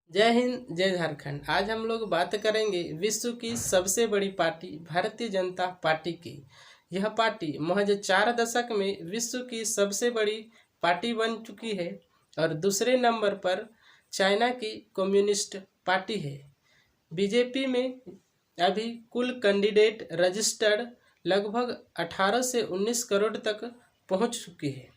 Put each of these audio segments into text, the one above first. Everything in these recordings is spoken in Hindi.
जय हिंद जय झारखंड। आज हम लोग बात करेंगे विश्व की सबसे बड़ी पार्टी भारतीय जनता पार्टी की। यह पार्टी महज 4 दशक में विश्व की सबसे बड़ी पार्टी बन चुकी है और दूसरे नंबर पर चाइना की कम्युनिस्ट पार्टी है। बीजेपी में अभी कुल कैंडिडेट रजिस्टर्ड लगभग 18 से 19 करोड़ तक पहुंच चुकी है।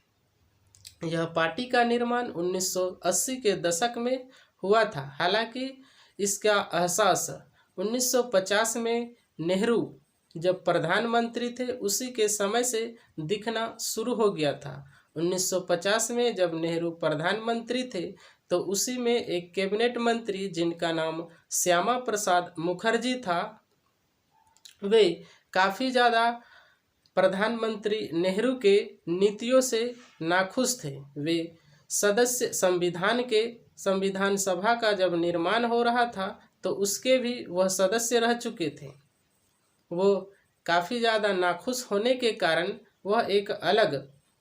यह पार्टी का निर्माण 1980 के दशक में हुआ था। हालांकि इसका एहसास 1950 में नेहरू जब प्रधानमंत्री थे उसी के समय से दिखना शुरू हो गया था। 1950 में जब नेहरू प्रधानमंत्री थे तो उसी में एक कैबिनेट मंत्री जिनका नाम श्यामा प्रसाद मुखर्जी था, वे काफ़ी ज़्यादा प्रधानमंत्री नेहरू के नीतियों से नाखुश थे। वे संविधान सभा का जब निर्माण हो रहा था तो उसके भी वह सदस्य रह चुके थे। वो काफ़ी ज़्यादा नाखुश होने के कारण वह एक अलग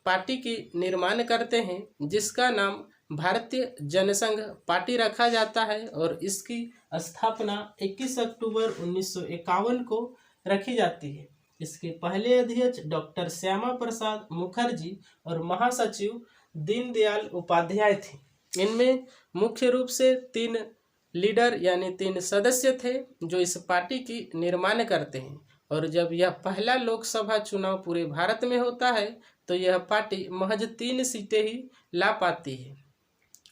पार्टी की निर्माण करते हैं जिसका नाम भारतीय जनसंघ पार्टी रखा जाता है और इसकी स्थापना 21 अक्टूबर 1951 को रखी जाती है। इसके पहले अध्यक्ष डॉक्टर श्यामा प्रसाद मुखर्जी और महासचिव दीनदयाल उपाध्याय थे। इनमें मुख्य रूप से 3 लीडर यानी 3 सदस्य थे जो इस पार्टी की निर्माण करते हैं। और जब यह पहला लोकसभा चुनाव पूरे भारत में होता है तो यह पार्टी महज 3 सीटें ही ला पाती है।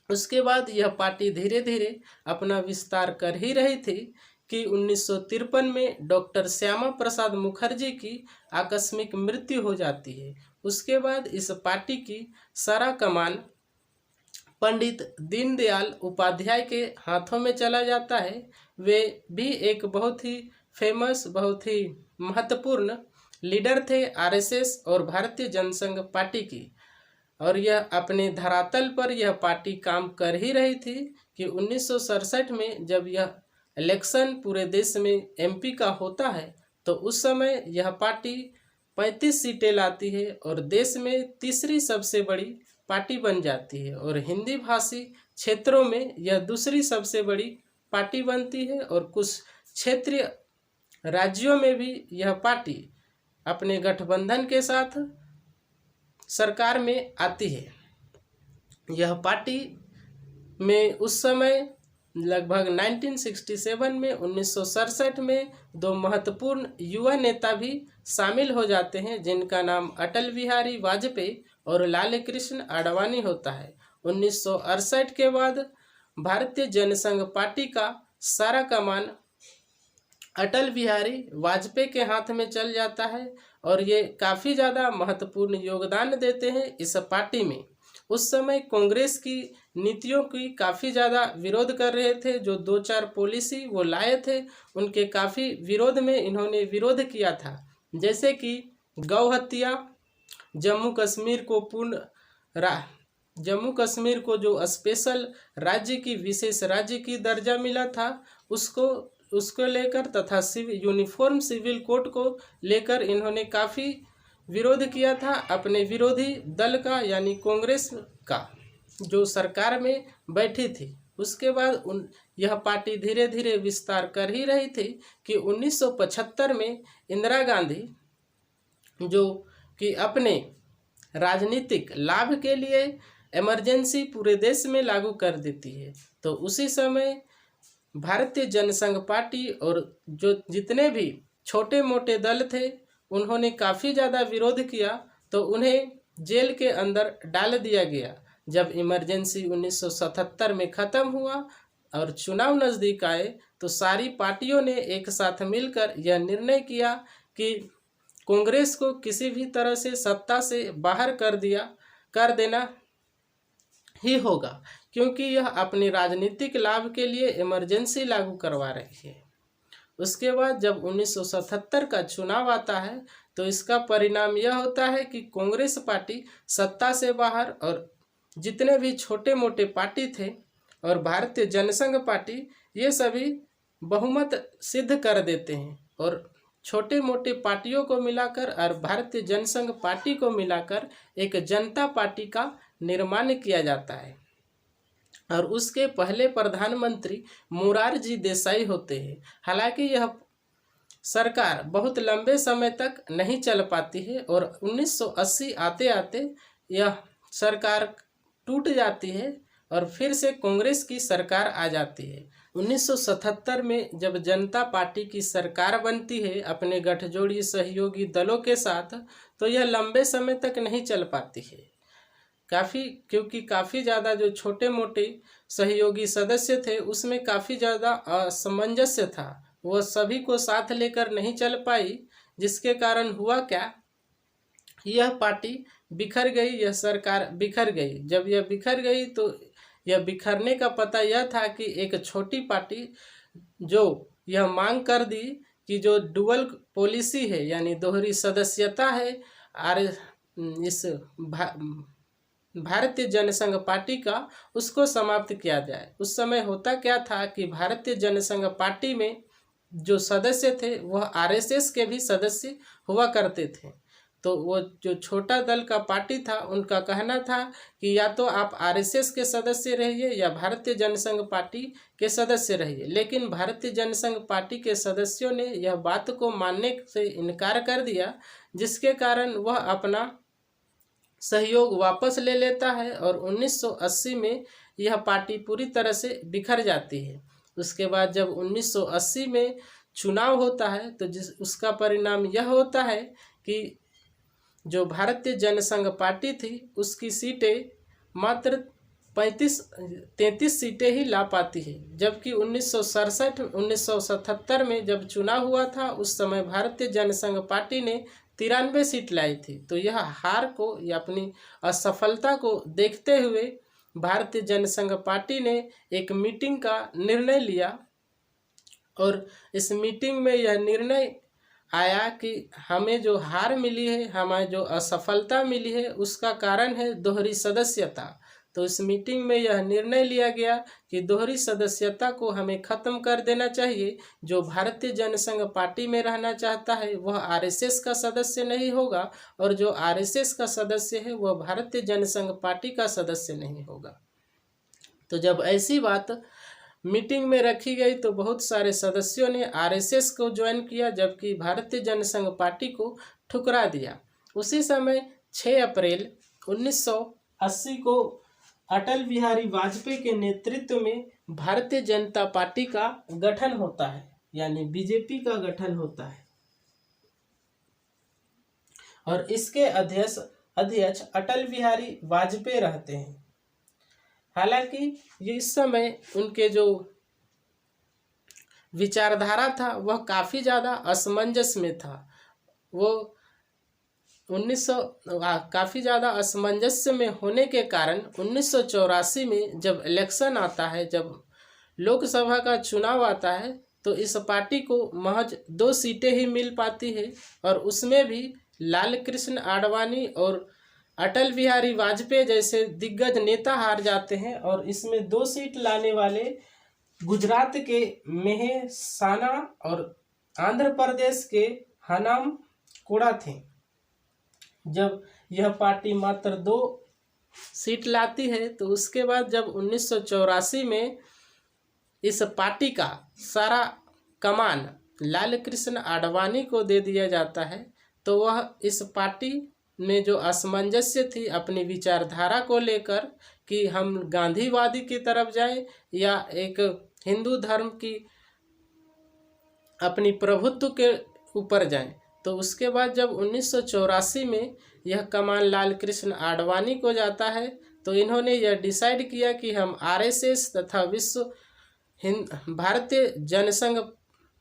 उसके बाद यह पार्टी धीरे धीरे अपना विस्तार कर ही रही थी कि 1953 में डॉक्टर श्यामा प्रसाद मुखर्जी की आकस्मिक मृत्यु हो जाती है। उसके बाद इस पार्टी की सारा कमान पंडित दीनदयाल उपाध्याय के हाथों में चला जाता है। वे भी एक बहुत ही फेमस, बहुत ही महत्वपूर्ण लीडर थे आरएसएस और भारतीय जनसंघ पार्टी की। और यह अपने धरातल पर यह पार्टी काम कर ही रही थी कि 1967 में जब यह इलेक्शन पूरे देश में एमपी का होता है तो उस समय यह पार्टी 35 सीटें लाती है और देश में तीसरी सबसे बड़ी पार्टी बन जाती है और हिंदी भाषी क्षेत्रों में यह दूसरी सबसे बड़ी पार्टी बनती है और कुछ क्षेत्रीय राज्यों में भी यह पार्टी अपने गठबंधन के साथ सरकार में आती है। यह पार्टी में उस समय लगभग 1967 में 1967 में 2 महत्वपूर्ण युवा नेता भी शामिल हो जाते हैं जिनका नाम अटल बिहारी वाजपेयी और लाल कृष्ण आडवाणी होता है। 1968 के बाद भारतीय जनसंघ पार्टी का सारा कमान अटल बिहारी वाजपेयी के हाथ में चल जाता है और ये काफ़ी ज़्यादा महत्वपूर्ण योगदान देते हैं इस पार्टी में। उस समय कांग्रेस की नीतियों की काफ़ी ज़्यादा विरोध कर रहे थे। जो 2-4 पॉलिसी वो लाए थे उनके काफ़ी विरोध में इन्होंने विरोध किया था, जैसे कि गौ हत्या, जम्मू कश्मीर को जो स्पेशल राज्य की, विशेष राज्य की दर्जा मिला था उसको लेकर, तथा यूनिफॉर्म सिविल कोड को लेकर इन्होंने काफ़ी विरोध किया था अपने विरोधी दल का यानी कांग्रेस का, जो सरकार में बैठी थी। उसके बाद यह पार्टी धीरे धीरे विस्तार कर ही रही थी कि 1975 में इंदिरा गांधी जो कि अपने राजनीतिक लाभ के लिए इमरजेंसी पूरे देश में लागू कर देती है, तो उसी समय भारतीय जनसंघ पार्टी और जो जितने भी छोटे मोटे दल थे उन्होंने काफ़ी ज़्यादा विरोध किया तो उन्हें जेल के अंदर डाल दिया गया। जब इमरजेंसी 1977 में ख़त्म हुआ और चुनाव नज़दीक आए तो सारी पार्टियों ने एक साथ मिलकर यह निर्णय किया कि कांग्रेस को किसी भी तरह से सत्ता से बाहर कर देना ही होगा, क्योंकि यह अपने राजनीतिक लाभ के लिए इमरजेंसी लागू करवा रही है। उसके बाद जब 1977 का चुनाव आता है तो इसका परिणाम यह होता है कि कांग्रेस पार्टी सत्ता से बाहर और जितने भी छोटे मोटे पार्टी थे और भारतीय जनसंघ पार्टी ये सभी बहुमत सिद्ध कर देते हैं और छोटे मोटे पार्टियों को मिलाकर और भारतीय जनसंघ पार्टी को मिलाकर एक जनता पार्टी का निर्माण किया जाता है। और उसके पहले प्रधानमंत्री मोरारजी देसाई होते हैं। हालांकि यह सरकार बहुत लंबे समय तक नहीं चल पाती है और 1980 आते आते यह सरकार टूट जाती है और फिर से कांग्रेस की सरकार आ जाती है। 1977 में जब जनता पार्टी की सरकार बनती है अपने गठजोड़ी सहयोगी दलों के साथ, तो यह लंबे समय तक नहीं चल पाती है क्योंकि काफ़ी ज़्यादा जो छोटे मोटे सहयोगी सदस्य थे उसमें काफ़ी ज़्यादा असमंजस्य था, वह सभी को साथ लेकर नहीं चल पाई, जिसके कारण हुआ क्या, यह पार्टी बिखर गई, यह सरकार बिखर गई। जब यह बिखर गई तो यह बिखरने का पता यह था कि एक छोटी पार्टी जो यह मांग कर दी कि जो डुअल पॉलिसी है यानी दोहरी सदस्यता है इस भारतीय जनसंघ पार्टी का, उसको समाप्त किया जाए। उस समय होता क्या था कि भारतीय जनसंघ पार्टी में जो सदस्य थे वह आरएसएस के भी सदस्य हुआ करते थे। तो वो जो छोटा दल का पार्टी था उनका कहना था कि या तो आप आरएसएस के सदस्य रहिए या भारतीय जनसंघ पार्टी के सदस्य रहिए। लेकिन भारतीय जनसंघ पार्टी के सदस्यों ने यह बात को मानने से इनकार कर दिया, जिसके कारण वह अपना सहयोग वापस ले लेता है और 1980 में यह पार्टी पूरी तरह से बिखर जाती है। उसके बाद जब 1980 में चुनाव होता है तो उसका परिणाम यह होता है कि जो भारतीय जनसंघ पार्टी थी उसकी सीटें मात्र 33 सीटें ही ला पाती है, जबकि 1977 में जब चुनाव हुआ था उस समय भारतीय जनसंघ पार्टी ने 93 सीट लाई थी। तो यह हार को या अपनी असफलता को देखते हुए भारतीय जनसंघ पार्टी ने एक मीटिंग का निर्णय लिया और इस मीटिंग में यह निर्णय आया कि हमें जो हार मिली है, हमें जो असफलता मिली है, उसका कारण है दोहरी सदस्यता। तो इस मीटिंग में यह निर्णय लिया गया कि दोहरी सदस्यता को हमें ख़त्म कर देना चाहिए। जो भारतीय जनसंघ पार्टी में रहना चाहता है वह आरएसएस का सदस्य नहीं होगा और जो आरएसएस का सदस्य है वह भारतीय जनसंघ पार्टी का सदस्य नहीं होगा। तो जब ऐसी बात मीटिंग में रखी गई तो बहुत सारे सदस्यों ने आरएसएस को ज्वाइन किया, जबकि भारतीय जनसंघ पार्टी को ठुकरा दिया। उसी समय 6 अप्रैल 1980 को अटल बिहारी वाजपेयी के नेतृत्व में भारतीय जनता पार्टी का गठन होता है, यानी बीजेपी का गठन होता है और इसके अध्यक्ष अटल बिहारी वाजपेयी रहते हैं। हालांकि ये इस समय उनके जो विचारधारा था वह काफ़ी ज़्यादा असमंजस में था। वो काफ़ी ज़्यादा असमंजस्य में होने के कारण 1984 में जब इलेक्शन आता है, जब लोकसभा का चुनाव आता है, तो इस पार्टी को महज 2 सीटें ही मिल पाती है और उसमें भी लाल कृष्ण आडवाणी और अटल बिहारी वाजपेयी जैसे दिग्गज नेता हार जाते हैं और इसमें 2 सीट लाने वाले गुजरात के मेहसाना और आंध्र प्रदेश के हनामकोड़ा थे। जब यह पार्टी मात्र 2 सीट लाती है तो उसके बाद जब 1984 में इस पार्टी का सारा कमान लाल कृष्ण आडवाणी को दे दिया जाता है, तो वह इस पार्टी में जो असमंजस्य थी अपनी विचारधारा को लेकर कि हम गांधीवादी की तरफ जाएं या एक हिंदू धर्म की अपनी प्रभुत्व के ऊपर जाएं, तो उसके बाद जब 1984 में यह कमान लाल कृष्ण आडवाणी को जाता है तो इन्होंने यह डिसाइड किया कि हम आरएसएस तथा भारतीय जनसंघ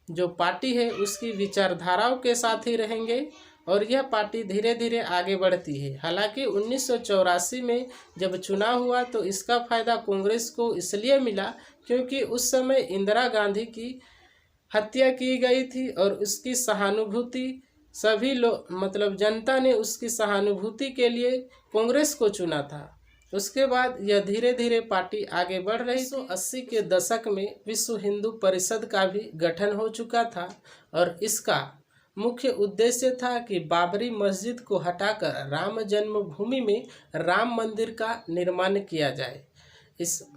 जो पार्टी है उसकी विचारधाराओं के साथ ही रहेंगे और यह पार्टी धीरे धीरे आगे बढ़ती है। हालांकि 1984 में जब चुनाव हुआ तो इसका फ़ायदा कांग्रेस को इसलिए मिला क्योंकि उस समय इंदिरा गांधी की हत्या की गई थी और उसकी सहानुभूति सभी लोग मतलब जनता ने उसकी सहानुभूति के लिए कांग्रेस को चुना था। उसके बाद यह धीरे धीरे पार्टी आगे बढ़ रही। 1980 के दशक में विश्व हिंदू परिषद का भी गठन हो चुका था और इसका मुख्य उद्देश्य था कि बाबरी मस्जिद को हटाकर राम जन्मभूमि में राम मंदिर का निर्माण किया जाए। इस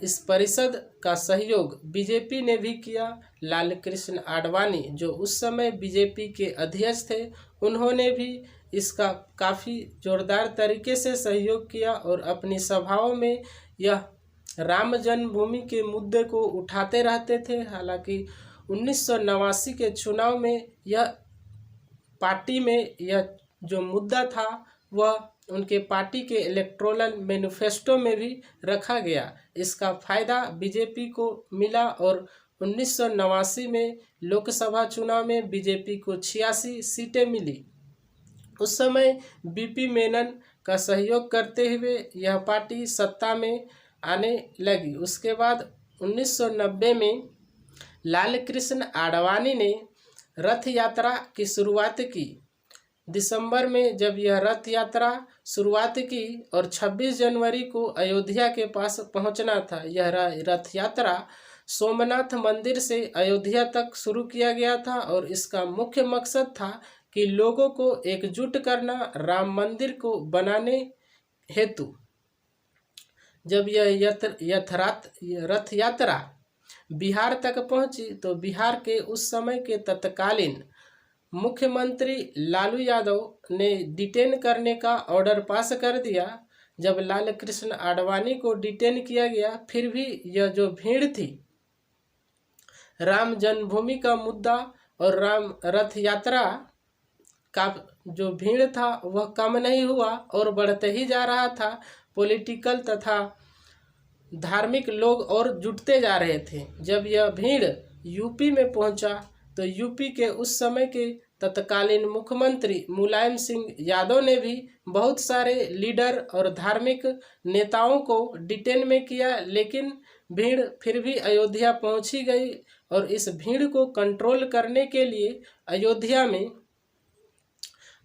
इस परिषद का सहयोग बीजेपी ने भी किया। लाल कृष्ण आडवाणी जो उस समय बीजेपी के अध्यक्ष थे, उन्होंने भी इसका काफ़ी जोरदार तरीके से सहयोग किया और अपनी सभाओं में यह राम जन्मभूमि के मुद्दे को उठाते रहते थे। हालांकि 1989 के चुनाव में यह पार्टी में यह जो मुद्दा था वह उनके पार्टी के इलेक्टोरल मैनिफेस्टो में भी रखा गया। इसका फायदा बीजेपी को मिला और 1989 में लोकसभा चुनाव में बीजेपी को 86 सीटें मिली। उस समय बीपी मेनन का सहयोग करते हुए यह पार्टी सत्ता में आने लगी। उसके बाद 1990 में लाल कृष्ण आडवाणी ने रथ यात्रा की शुरुआत की। दिसंबर में जब यह रथ यात्रा शुरुआत की और 26 जनवरी को अयोध्या के पास पहुंचना था। यह रथ यात्रा सोमनाथ मंदिर से अयोध्या तक शुरू किया गया था और इसका मुख्य मकसद था कि लोगों को एकजुट करना राम मंदिर को बनाने हेतु। जब यह रथ यात्रा बिहार तक पहुंची तो बिहार के उस समय के तत्कालीन मुख्यमंत्री लालू यादव ने डिटेन करने का ऑर्डर पास कर दिया। जब लाल कृष्ण आडवाणी को डिटेन किया गया, फिर भी यह जो भीड़ थी, राम जन्मभूमि का मुद्दा और राम रथ यात्रा का जो भीड़ था वह कम नहीं हुआ और बढ़ते ही जा रहा था। पॉलिटिकल तथा धार्मिक लोग और जुटते जा रहे थे। जब यह भीड़ यूपी में पहुंचा तो यूपी के उस समय के तत्कालीन मुख्यमंत्री मुलायम सिंह यादव ने भी बहुत सारे लीडर और धार्मिक नेताओं को डिटेन में किया, लेकिन भीड़ फिर भी अयोध्या पहुंची गई और इस भीड़ को कंट्रोल करने के लिए अयोध्या में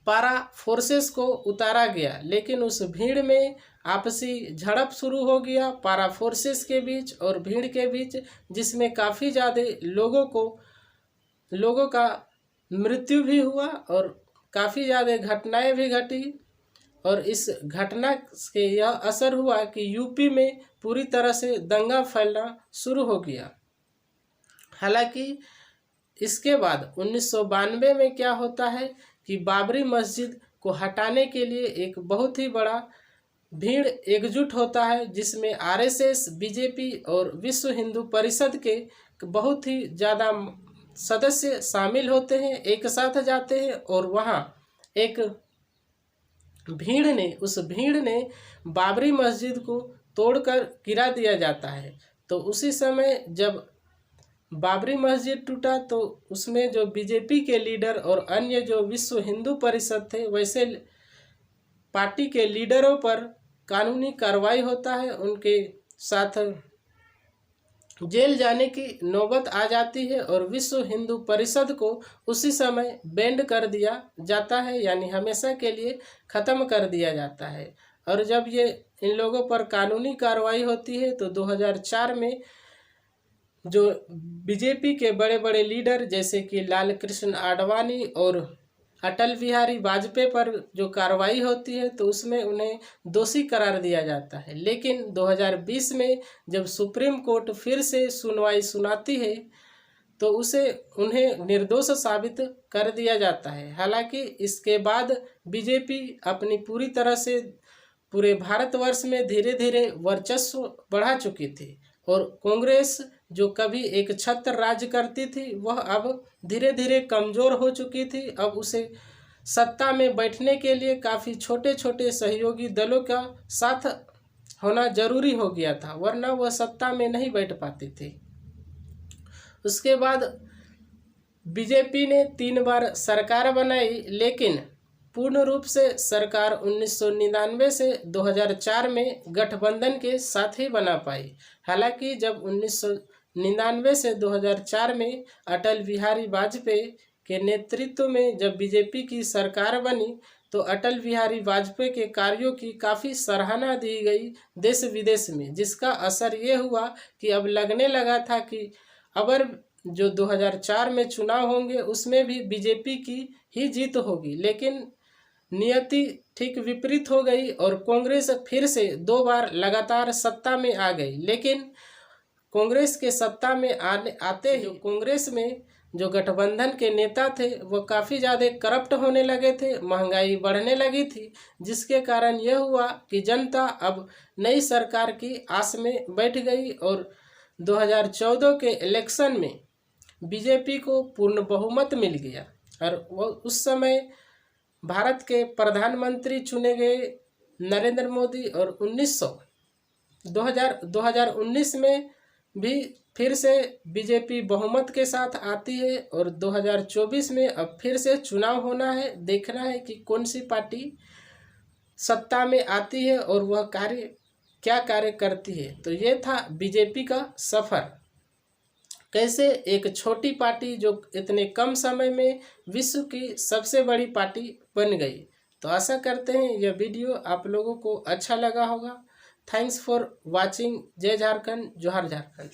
पारा फोर्सेस को उतारा गया। लेकिन उस भीड़ में आपसी झड़प शुरू हो गया पारा फोर्सेस के बीच और भीड़ के बीच, जिसमें काफ़ी ज़्यादा लोगों का मृत्यु भी हुआ और काफ़ी ज़्यादा घटनाएं भी घटी। और इस घटना से यह असर हुआ कि यूपी में पूरी तरह से दंगा फैलना शुरू हो गया। हालांकि इसके बाद 1992 में क्या होता है कि बाबरी मस्जिद को हटाने के लिए एक बहुत ही बड़ा भीड़ एकजुट होता है, जिसमें आरएसएस, बीजेपी और विश्व हिंदू परिषद के बहुत ही ज़्यादा सदस्य शामिल होते हैं, एक साथ जाते हैं और वहाँ एक उस भीड़ ने बाबरी मस्जिद को तोड़कर गिरा दिया जाता है। तो उसी समय जब बाबरी मस्जिद टूटा तो उसमें जो बीजेपी के लीडर और अन्य जो विश्व हिंदू परिषद थे, वैसे पार्टी के लीडरों पर कानूनी कार्रवाई होता है, उनके साथ जेल जाने की नौबत आ जाती है और विश्व हिंदू परिषद को उसी समय बैंड कर दिया जाता है, यानी हमेशा के लिए ख़त्म कर दिया जाता है। और जब ये इन लोगों पर कानूनी कार्रवाई होती है तो 2004 में जो बीजेपी के बड़े बड़े लीडर जैसे कि लाल कृष्ण आडवाणी और अटल बिहारी वाजपेयी पर जो कार्रवाई होती है तो उसमें उन्हें दोषी करार दिया जाता है। लेकिन 2020 में जब सुप्रीम कोर्ट फिर से सुनवाई सुनाती है तो उन्हें निर्दोष साबित कर दिया जाता है। हालांकि इसके बाद बीजेपी अपनी पूरी तरह से पूरे भारतवर्ष में धीरे धीरे वर्चस्व बढ़ा चुकी थी और कांग्रेस जो कभी एक छत्र राज्य करती थी वह अब धीरे धीरे कमज़ोर हो चुकी थी। अब उसे सत्ता में बैठने के लिए काफ़ी छोटे छोटे सहयोगी दलों का साथ होना जरूरी हो गया था, वरना वह सत्ता में नहीं बैठ पाती थी। उसके बाद बीजेपी ने 3 बार सरकार बनाई, लेकिन पूर्ण रूप से सरकार 1999 से 2004 में गठबंधन के साथ ही बना पाई। हालांकि जब 1999 से 2004 में अटल बिहारी वाजपेयी के नेतृत्व में जब बीजेपी की सरकार बनी तो अटल बिहारी वाजपेयी के कार्यों की काफ़ी सराहना दी गई देश विदेश में, जिसका असर ये हुआ कि अब लगने लगा था कि अगर जो 2004 में चुनाव होंगे उसमें भी बीजेपी की ही जीत होगी। लेकिन नियति ठीक विपरीत हो गई और कांग्रेस फिर से 2 बार लगातार सत्ता में आ गई। लेकिन कांग्रेस के सत्ता में आते ही कांग्रेस में जो गठबंधन के नेता थे वो काफ़ी ज़्यादा करप्ट होने लगे थे, महंगाई बढ़ने लगी थी, जिसके कारण यह हुआ कि जनता अब नई सरकार की आस में बैठ गई और 2014 के इलेक्शन में बीजेपी को पूर्ण बहुमत मिल गया और वो उस समय भारत के प्रधानमंत्री चुने गए नरेंद्र मोदी और 2019 में भी फिर से बीजेपी बहुमत के साथ आती है और 2024 में अब फिर से चुनाव होना है। देखना है कि कौन सी पार्टी सत्ता में आती है और वह क्या कार्य करती है। तो ये था बीजेपी का सफ़र, कैसे एक छोटी पार्टी जो इतने कम समय में विश्व की सबसे बड़ी पार्टी बन गई। तो आशा करते हैं यह वीडियो आप लोगों को अच्छा लगा होगा। Thanks for watching. जय झारखंड, जोहार झारखंड।